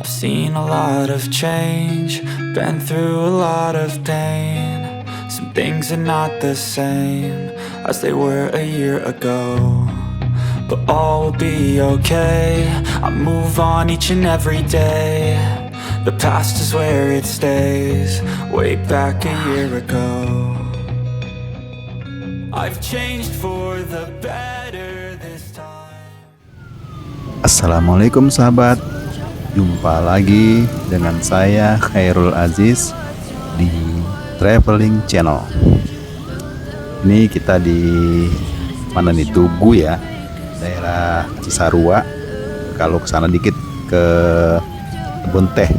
I've seen a lot of change, been through a lot of pain. Some things are not the same as they were a year ago, but all will be okay. I move on each and every day. The past is where it stays, way back a year ago. I've changed for the better this time. Assalamualaikum sahabat, jumpa lagi dengan saya Khairul Aziz di Traveling Channel. Ini kita di mana nih, Tugu ya, daerah Cisarua. Kalau ke sana dikit ke kebun teh.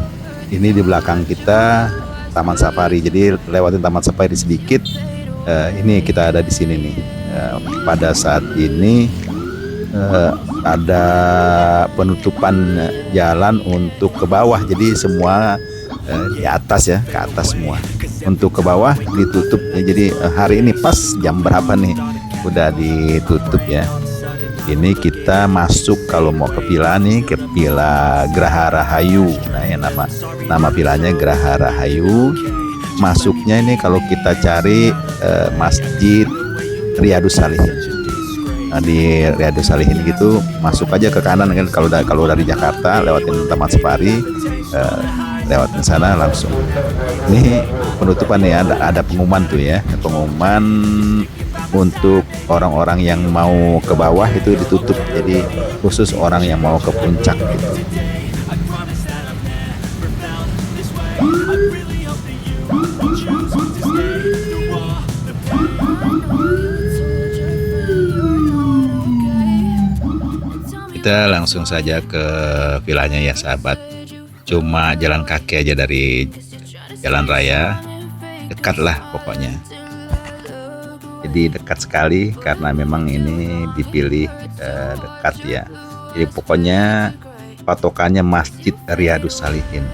Ini di belakang kita Taman Safari. Jadi lewatin Taman Safari sedikit. Ini kita ada di sini nih. Pada saat ini ada penutupan jalan untuk ke bawah. Jadi semua di atas ya, ke atas semua. Untuk ke bawah ditutup ya. Jadi hari ini pas jam berapa nih? Udah ditutup ya. Ini kita masuk kalau mau ke villa nih, ke Villa Graha Rahayu. Nah, ya nama villanya Graha Rahayu. Masuknya ini kalau kita cari Masjid Riyadus Shalihin. Nah, di Riyadus Shalihin gitu masuk aja ke kanan kan, kalau dari Jakarta lewatin Taman Safari, lewatin sana langsung. Ini penutupan ya, ada pengumuman tuh ya, pengumuman untuk orang-orang yang mau ke bawah itu ditutup, jadi khusus orang yang mau ke puncak gitu. Kita langsung saja ke villanya ya sahabat, cuma jalan kaki aja dari jalan raya, dekat lah pokoknya. Jadi dekat sekali karena memang ini dipilih dekat ya. Jadi pokoknya patokannya Masjid Riyadus Shalihin.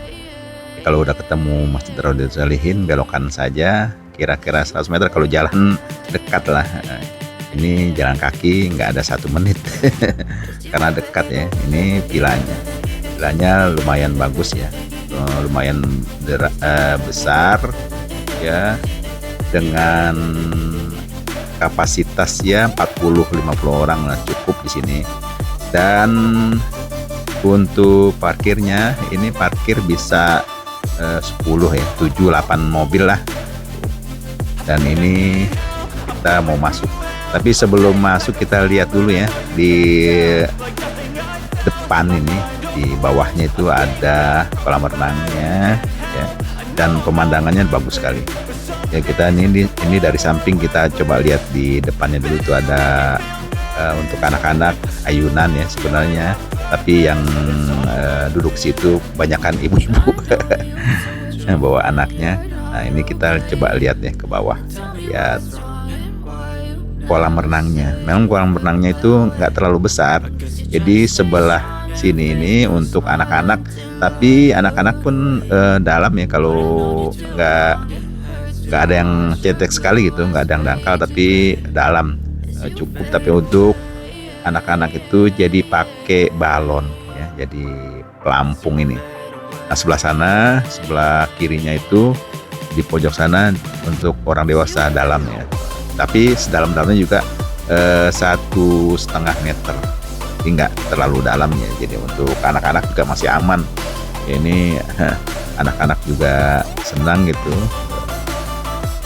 Kalau udah ketemu Masjid Riyadus Shalihin, belokan saja kira-kira 100 meter. Kalau jalan dekat lah. Ini jalan kaki nggak ada 1 menit karena dekat ya. Ini villanya lumayan bagus ya, lumayan besar ya, dengan kapasitas ya 40-50 orang lah, cukup di sini. Dan untuk parkirnya ini parkir bisa 10 ya, 7-8 mobil lah. Dan ini kita mau masuk. Tapi sebelum masuk kita lihat dulu ya, di depan ini, di bawahnya itu ada kolam renangnya ya, dan pemandangannya bagus sekali. Ya kita ini dari samping kita coba lihat di depannya dulu tuh ada untuk anak-anak ayunan ya sebenarnya, tapi yang duduk situ kebanyakan ibu-ibu bawa anaknya. Nah ini kita coba lihat ya ke bawah, lihat kolam renangnya. Memang kolam renangnya itu nggak terlalu besar, jadi sebelah sini ini untuk anak-anak, tapi anak-anak pun dalam ya, kalau nggak ada yang cetek sekali gitu, nggak ada yang dangkal, tapi dalam cukup. Tapi untuk anak-anak itu jadi pakai balon ya, jadi pelampung ini. Nah sebelah sana, sebelah kirinya itu di pojok sana untuk orang dewasa dalam ya, tapi sedalam-dalamnya juga 1,5 meter, jadi nggak terlalu dalam ya. Jadi untuk anak-anak juga masih aman. Ini anak-anak juga senang gitu,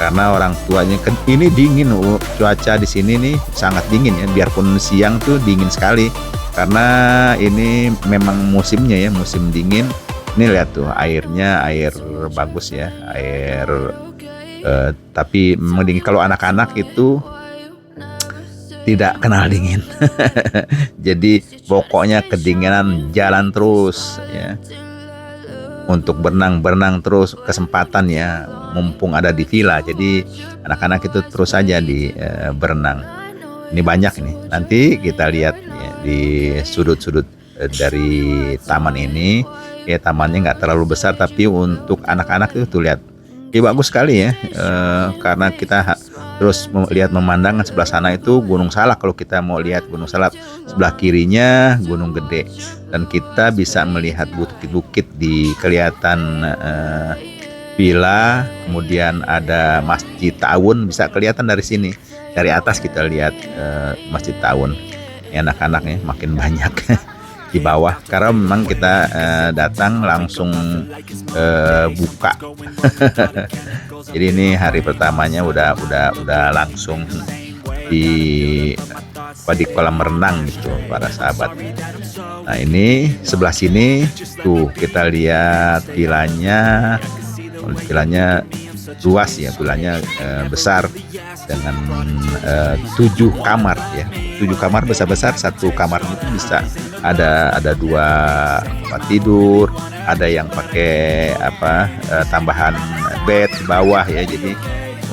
karena orang tuanya kan. Ini dingin, cuaca di sini nih sangat dingin ya, biarpun siang tuh dingin sekali karena ini memang musimnya ya, musim dingin. Ini lihat tuh airnya, air bagus ya, air tapi memang dingin. Kalau anak-anak itu tidak kenal dingin jadi pokoknya kedinginan jalan terus ya. Untuk berenang terus, kesempatan ya, mumpung ada di villa, jadi anak-anak itu terus saja di berenang. Ini banyak nih, nanti kita lihat ya, di sudut-sudut dari taman ini ya. Tamannya nggak terlalu besar, tapi untuk anak-anak itu tuh lihat, Ya bagus sekali ya, karena kita terus lihat memandangan sebelah sana itu Gunung Salak. Kalau kita mau lihat Gunung Salak, sebelah kirinya Gunung Gede, dan kita bisa melihat bukit-bukit di kelihatan villa, kemudian ada Masjid Ta'awun bisa kelihatan dari sini. Dari atas kita lihat Masjid Ta'awun. Anak-anaknya makin banyak di bawah karena memang kita datang langsung buka. Jadi ini hari pertamanya udah langsung di kolam renang gitu para sahabat. Nah ini sebelah sini tuh kita lihat villanya luas ya, villanya besar dengan 7 kamar ya, 7 kamar besar-besar. Satu kamar itu bisa ada 2 tempat tidur, ada yang pakai tambahan bed di bawah ya. Jadi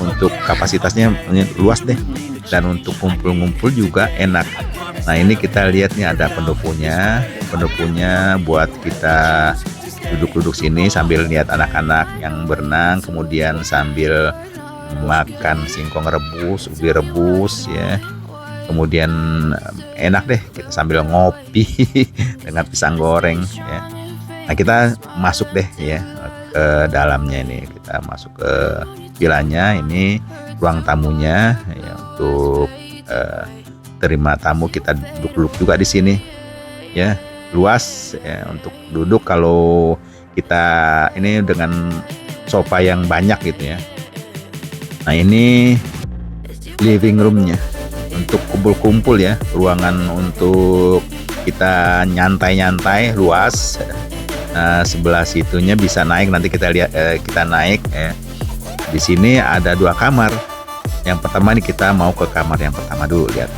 untuk kapasitasnya luas deh, dan untuk kumpul-kumpul juga enak. Nah ini kita lihat nih ada pendoponya buat kita duduk-duduk sini sambil lihat anak-anak yang berenang, kemudian sambil makan singkong rebus, ubi rebus ya. Kemudian enak deh kita sambil ngopi dengan pisang goreng ya. Nah kita masuk deh ya ke dalamnya ini. Kita masuk ke villanya, ini ruang tamunya ya, untuk terima tamu. Kita duduk-duduk juga di sini ya. Luas ya untuk duduk kalau kita ini dengan sofa yang banyak gitu ya. Nah ini living roomnya untuk kumpul-kumpul ya, ruangan untuk kita nyantai-nyantai luas. Nah sebelah situnya bisa naik, nanti kita lihat kita naik ya. Di sini ada 2 kamar. Yang pertama nih kita mau ke kamar yang pertama dulu, lihat.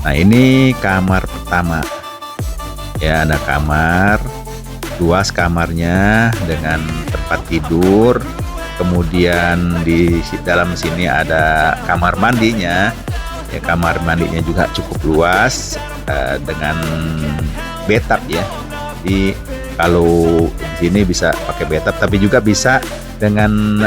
Nah ini kamar pertama. Ya ada kamar, luas kamarnya dengan tempat tidur. Kemudian di dalam sini ada kamar mandinya. Ya kamar mandinya juga cukup luas dengan bathtub ya. Jadi kalau di sini bisa pakai bathtub, tapi juga bisa dengan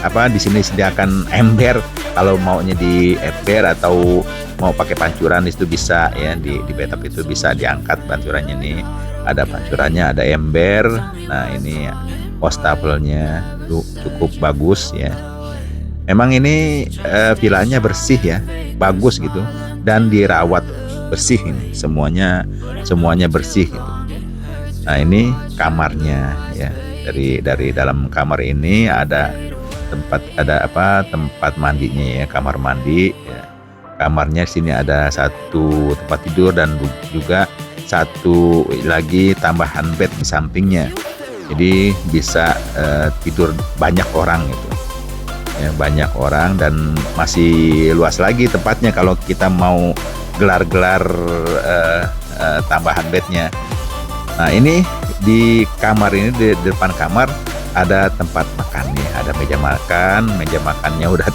di sini sediakan ember. Kalau maunya di ember atau mau pakai pancuran itu bisa ya, di bathtub itu bisa diangkat pancurannya nih. Ada pancurannya, ada ember. Nah ini wastafelnya cukup bagus ya. Memang ini villanya bersih ya, bagus gitu, dan dirawat bersih ini. Semuanya bersih gitu. Nah ini kamarnya ya. Dari dalam kamar ini ada tempat mandinya ya, kamar mandi ya. Kamarnya sini ada 1 tempat tidur dan juga 1 lagi tambahan bed di sampingnya. Jadi bisa tidur banyak orang gitu. Ya, banyak orang, dan masih luas lagi tempatnya kalau kita mau gelar-gelar tambahan bednya. Nah ini di kamar ini, di depan kamar ada tempat makan nih, ada meja makannya udah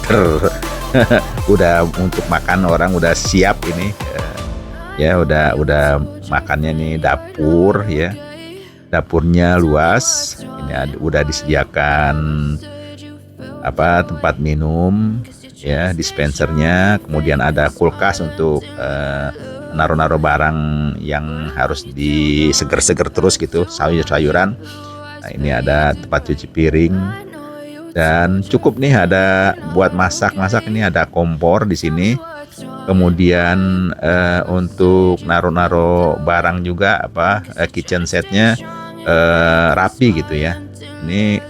udah untuk makan orang, udah siap ini ya, udah makannya nih. Dapur ya, dapurnya luas ini, udah disediakan tempat minum ya, dispensernya. Kemudian ada kulkas untuk naruh-naruh barang yang harus diseger-seger terus gitu, sayur-sayuran. Nah ini ada tempat cuci piring, dan cukup nih ada buat masak. Ini ada kompor di sini. Kemudian untuk naruh-naruh barang juga kitchen setnya rapi gitu ya. Ini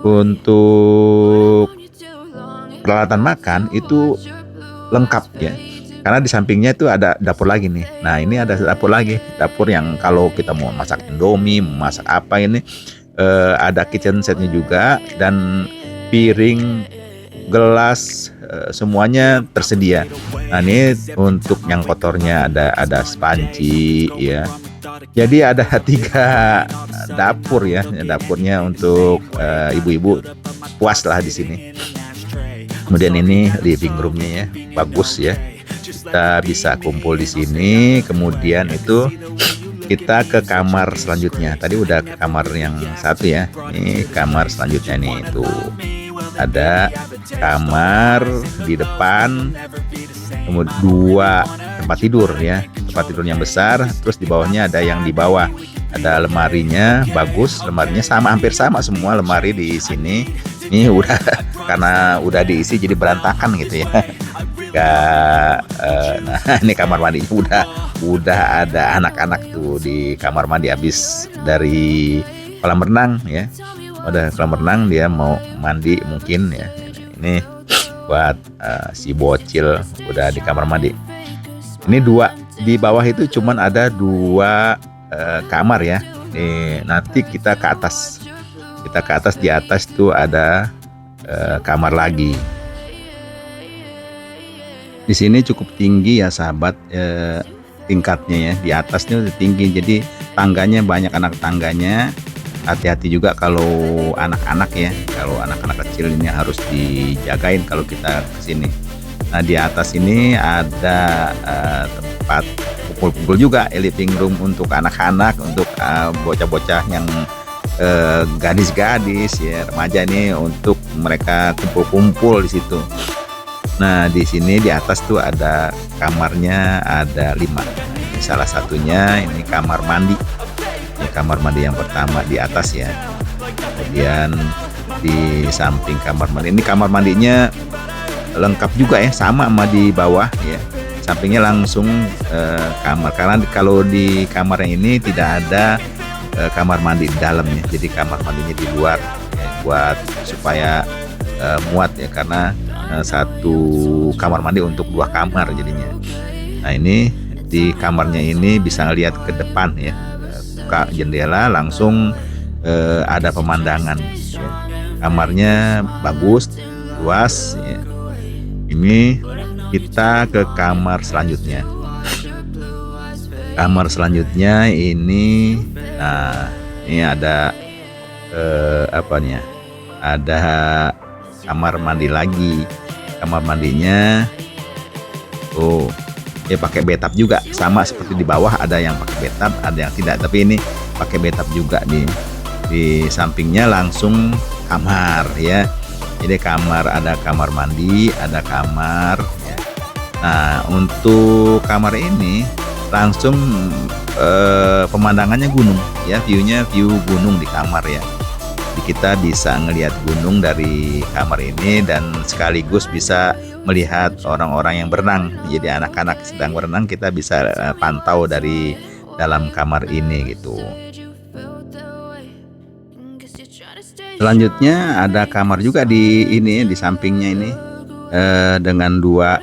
untuk peralatan makan itu lengkap ya. Karena di sampingnya itu ada dapur lagi nih. Nah ini ada dapur lagi, dapur yang kalau kita mau masak indomie, masak apa ini, ada kitchen setnya juga, dan piring, gelas, semuanya tersedia. Nah ini untuk yang kotornya ada spanci ya. Jadi ada 3 dapur ya, dapurnya untuk ibu-ibu puas lah di sini. Kemudian ini living roomnya ya, bagus ya. Kita bisa kumpul di sini. Kemudian itu kita ke kamar selanjutnya. Tadi udah ke kamar yang satu ya. Ini kamar selanjutnya nih, tuh ada kamar di depan, kemudian 2 tempat tidur ya, tempat tidur yang besar. Terus di bawahnya ada yang di bawah, ada lemarinya, bagus, lemarinya sama, hampir sama semua lemari di sini. Ini udah karena udah diisi jadi berantakan gitu ya. Nah ini kamar mandinya udah ada anak-anak tuh di kamar mandi habis dari kolam renang ya. Udah kolam renang, dia mau mandi mungkin ya. Ini buat si bocil udah di kamar mandi. Ini 2 di bawah itu cuman ada 2 kamar ya. Nanti kita ke atas. Kita ke atas, di atas tuh ada kamar lagi. Di sini cukup tinggi ya sahabat, tingkatnya ya. Di atasnya udah tinggi, jadi tangganya banyak anak tangganya. Hati-hati juga kalau anak-anak ya. Kalau anak-anak kecil ini harus dijagain kalau kita kesini. Nah di atas ini ada tempat kumpul-kumpul juga, living room untuk anak-anak, untuk bocah-bocah yang gadis-gadis ya, remaja nih, untuk mereka kumpul-kumpul di situ. Nah di sini di atas tuh ada kamarnya, ada 5. Ini salah satunya, ini kamar mandi. Ini kamar mandi yang pertama di atas ya. Kemudian di samping kamar mandi, ini kamar mandinya lengkap juga ya, sama di bawah ya. Sampingnya langsung kamar, karena kalau di kamar yang ini tidak ada kamar mandi di dalamnya, jadi kamar mandinya di luar ya, buat supaya muat ya, karena satu kamar mandi untuk 2 kamar jadinya. Nah ini di kamarnya ini bisa ngelihat ke depan ya, buka jendela langsung ada pemandangan ya. Kamarnya bagus, luas ya. Ini kita ke kamar selanjutnya. Kamar selanjutnya ini, nah ini ada apa nih ya, ada kamar mandi lagi. Kamar mandinya ya pakai bathtub juga, sama seperti di bawah, ada yang pakai bathtub, ada yang tidak, tapi ini pakai bathtub juga. Di sampingnya langsung kamar ya. Jadi kamar, ada kamar mandi, ada kamar ya. Nah untuk kamar ini langsung pemandangannya gunung ya, view gunung di kamar ya. Kita bisa ngelihat gunung dari kamar ini, dan sekaligus bisa melihat orang-orang yang berenang. Jadi anak-anak sedang berenang, kita bisa pantau dari dalam kamar ini gitu. Selanjutnya ada kamar juga di ini, di sampingnya ini, dengan 2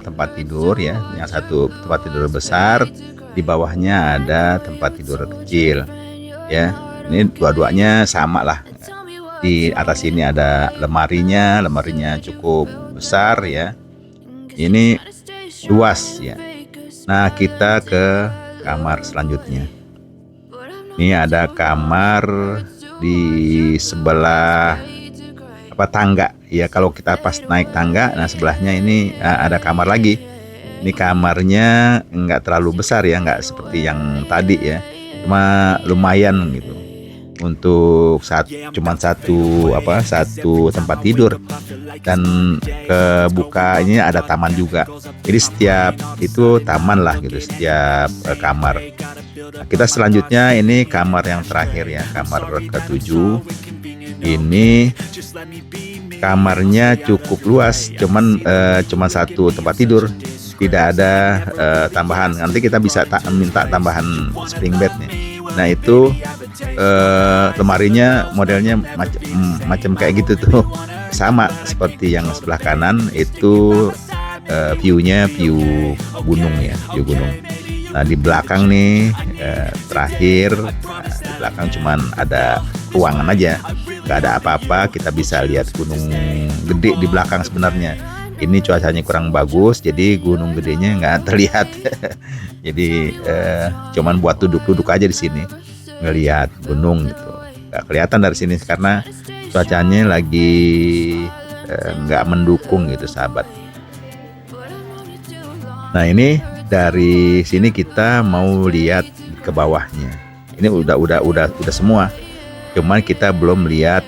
tempat tidur ya. Yang satu tempat tidur besar, di bawahnya ada tempat tidur kecil ya. Ini dua-duanya sama lah. Di atas ini ada lemarinya cukup besar ya. Ini luas ya. Nah kita ke kamar selanjutnya. Ini ada kamar di sebelah tangga ya. Kalau kita pas naik tangga, nah sebelahnya ini ada kamar lagi. Ini kamarnya nggak terlalu besar ya, nggak seperti yang tadi ya, cuma lumayan gitu. Untuk cuman satu tempat tidur, dan kebuka ini ada taman juga. Jadi setiap itu taman lah gitu, setiap kamar. Nah, kita selanjutnya ini kamar yang terakhir ya, kamar ke-7. Ini kamarnya cukup luas, cuman 1 tempat tidur, tidak ada tambahan. Nanti kita bisa minta tambahan spring bed nih. Nah itu lemarinya modelnya macam kayak gitu tuh, sama seperti yang sebelah kanan itu. View gunung ya, view gunung. Nah di belakang nih terakhir, di belakang cuman ada ruangan aja, nggak ada apa-apa. Kita bisa lihat gunung gede di belakang sebenarnya. Ini cuacanya kurang bagus, jadi gunung gedenya nggak terlihat. Jadi cuman buat duduk-duduk aja di sini ngelihat gunung gitu. Nggak kelihatan dari sini karena cuacanya lagi nggak mendukung gitu sahabat. Nah ini Dari sini kita mau lihat ke bawahnya. Ini udah semua. Cuman kita belum lihat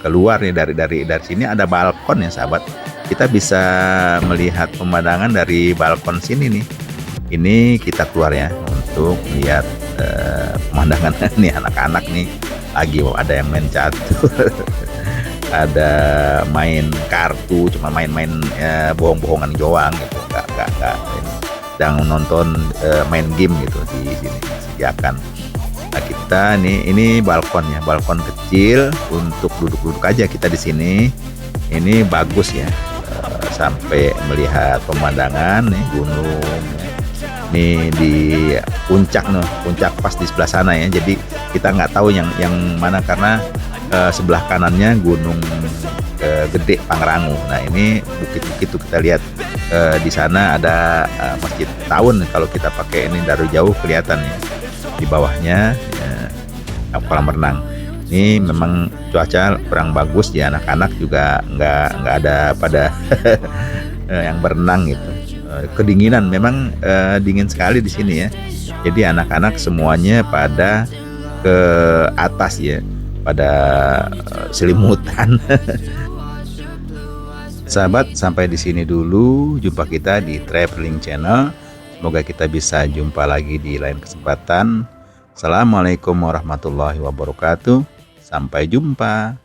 keluar nih dari sini ada balkon ya sahabat. Kita bisa melihat pemandangan dari balkon sini nih. Ini kita keluar ya untuk lihat pemandangan nih anak-anak nih lagi ada yang main catur, ada main kartu, cuma main-main bohong-bohongan doang gitu, nggak sedang nonton main game gitu di sini disediakan. Nah kita ini balkon ya, balkon kecil untuk duduk-duduk aja kita di sini. Ini bagus ya, sampai melihat pemandangan nih gunung. Nih di puncak puncak pas di sebelah sana ya. Jadi kita nggak tahu yang mana karena sebelah kanannya gunung gede Pangrango. Nah ini bukit-bukit tuh kita lihat di sana ada Masjid Taun. Kalau kita pakai ini dari jauh kelihatan ya. Di bawahnya kolam renang. Ini memang cuaca kurang bagus ya, anak-anak juga nggak ada pada yang berenang gitu. Kedinginan memang dingin sekali di sini ya. Jadi anak-anak semuanya pada ke atas ya, pada selimutan. Sahabat, sampai di sini dulu jumpa kita di Traveling Channel. Semoga kita bisa jumpa lagi di lain kesempatan. Assalamualaikum warahmatullahi wabarakatuh. Sampai jumpa.